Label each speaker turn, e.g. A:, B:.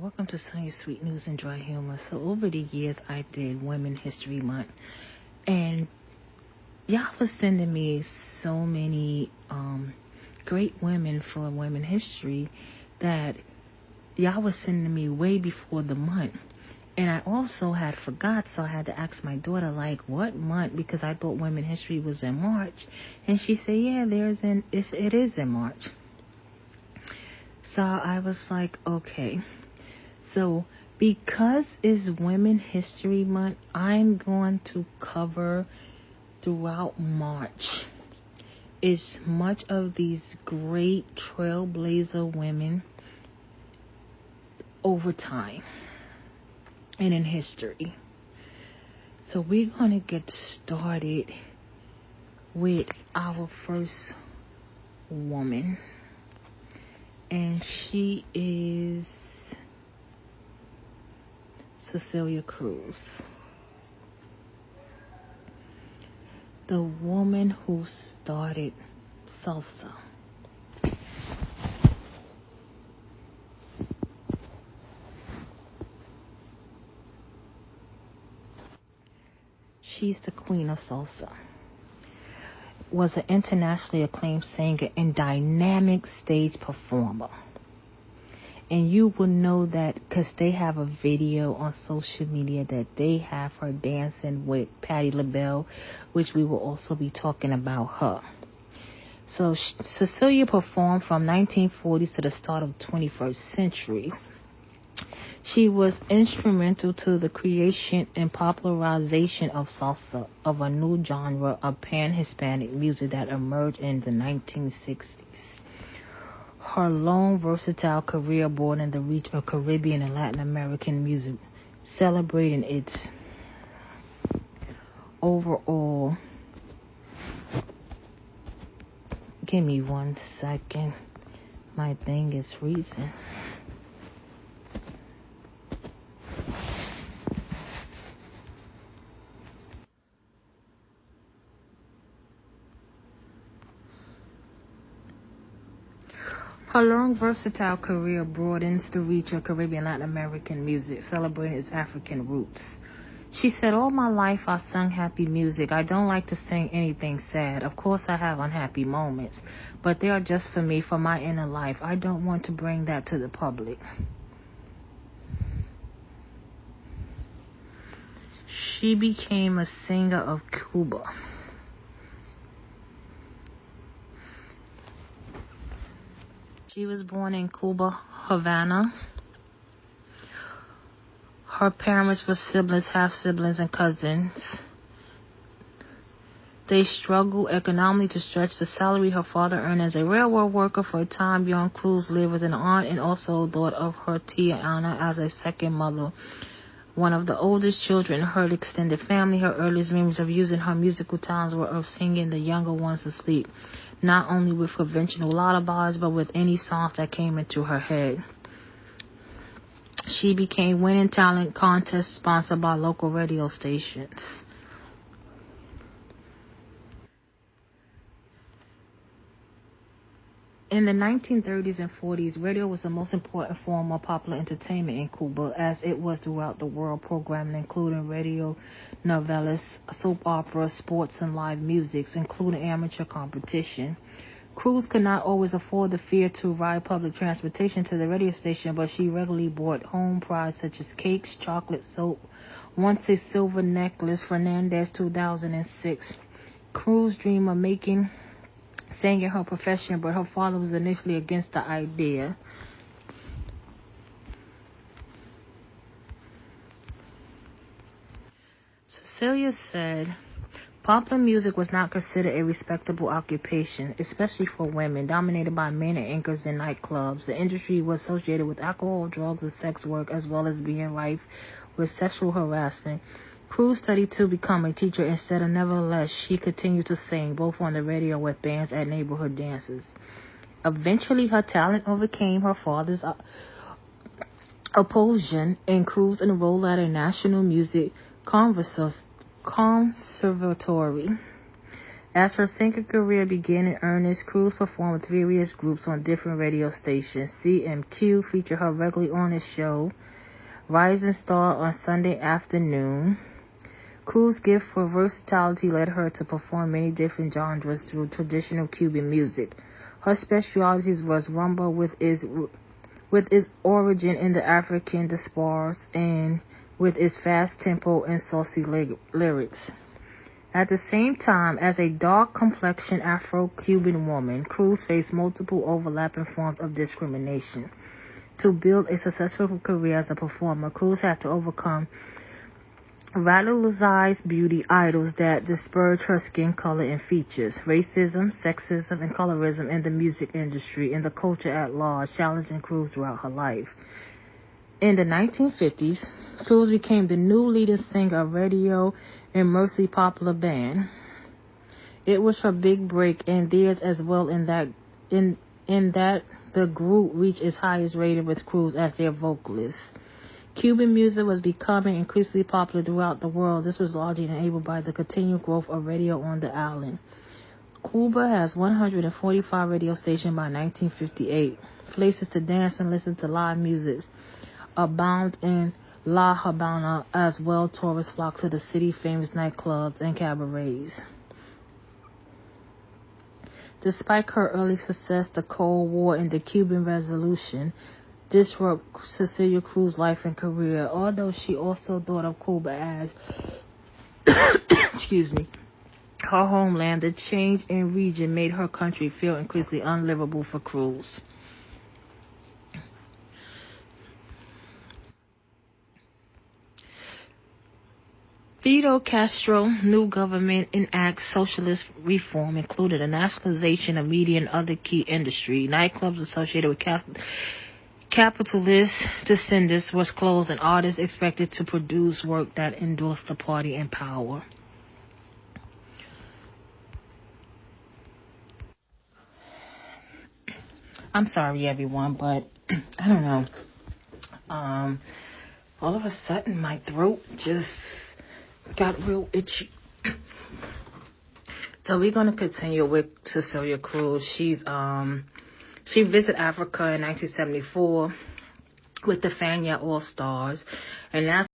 A: Welcome to Sunny Sweet News and Dry Humor. So over the years, I did Women History Month, and y'all was sending me so many great women for women history that y'all was sending me way before the month. And I also had forgot, so I had to ask my daughter, like, what month? Because I thought Women History was in March. And she said, yeah, it is in March. So I was like, okay. So because it's Women History Month, I'm going to cover throughout March as much of these great trailblazer women over time and in history. So we're going to get started with our first woman, and she is Celia Cruz, the woman who started salsa. She's the queen of salsa. Was an internationally acclaimed singer and dynamic stage performer. And you will know that because they have a video on social media that they have her dancing with Patti LaBelle, which we will also be talking about her. So Cecilia performed from 1940s to the start of the 21st century. She was instrumental to the creation and popularization of salsa, of a new genre of pan-Hispanic music that emerged in the 1960s. Her long, versatile career broadened the reach of Caribbean and Latin American music, celebrating its overall... Give me 1 second. My thing is freezing. Her long, versatile career broadens the reach of Caribbean and Latin American music, celebrating its African roots. She said, all my life I sung happy music. I don't like to sing anything sad. Of course I have unhappy moments, but they are just for me, for my inner life. I don't want to bring that to the public. She became a singer of Cuba. She was born in Cuba, Havana. Her parents were siblings, half-siblings, and cousins. They struggled economically to stretch the salary her father earned as a railroad worker. For a time, young Cruz lived with an aunt and also thought of her tia Anna as a second mother. One of the oldest children in her extended family, her earliest memories of using her musical talents were of singing the younger ones to sleep, not only with conventional lullabies, but with any songs that came into her head. She became winning talent contests sponsored by local radio stations. In the 1930s and 40s, radio was the most important form of popular entertainment in Cuba, as it was throughout the world, programming including radio novelas, soap operas, sports, and live music, including amateur competition. Cruz could not always afford the fare to ride public transportation to the radio station, but she regularly bought home prizes such as cakes, chocolate, soap, once a silver necklace, Fernandez 2006. Cruz dreamed of singing her profession, but her father was initially against the idea. Celia said, popular music was not considered a respectable occupation, especially for women, dominated by men and anchors in nightclubs. The industry was associated with alcohol, drugs, and sex work, as well as being rife with sexual harassment. Cruz studied to become a teacher instead, and nevertheless, she continued to sing, both on the radio and with bands at neighborhood dances. Eventually, her talent overcame her father's opposition, and Cruz enrolled at a national music conservatory. As her singing career began in earnest, Cruz performed with various groups on different radio stations. CMQ featured her regularly on his show, Rising Star, on Sunday afternoon. Cruz's gift for versatility led her to perform many different genres through traditional Cuban music. Her specialty was rumba with its origin in the African diasporas and with its fast tempo and saucy lyrics. At the same time, as a dark-complexioned Afro-Cuban woman, Cruz faced multiple overlapping forms of discrimination. To build a successful career as a performer, Cruz had to overcome radicalized beauty idols that disparaged her skin color and features, racism, sexism, and colorism in the music industry and the culture at large, challenging Cruz throughout her life. In the 1950s, Cruz became the new leading singer of radio and immensely popular band. It was her big break and theirs as well in that the group reached its highest rating with Cruz as their vocalist. Cuban music was becoming increasingly popular throughout the world. This was largely enabled by the continued growth of radio on the island. Cuba has 145 radio stations by 1958. Places to dance and listen to live music abound in La Habana as well. Tourists flock to the city's famous nightclubs and cabarets. Despite her early success, the Cold War and the Cuban Revolution disrupt Celia Cruz's life and career, although she also thought of Cuba as her homeland. The change in region made her country feel increasingly unlivable for Cruz. Fidel Castro's new government enacts socialist reform, including the nationalization of media and other key industry. Nightclubs associated with capitalist descendants was closed, and artists expected to produce work that endorsed the party in power. I'm sorry, everyone, but I don't know. All of a sudden, my throat just got real itchy. So we're going to continue with Celia Cruz. She visited Africa in 1974 with the Fania All Stars, and that's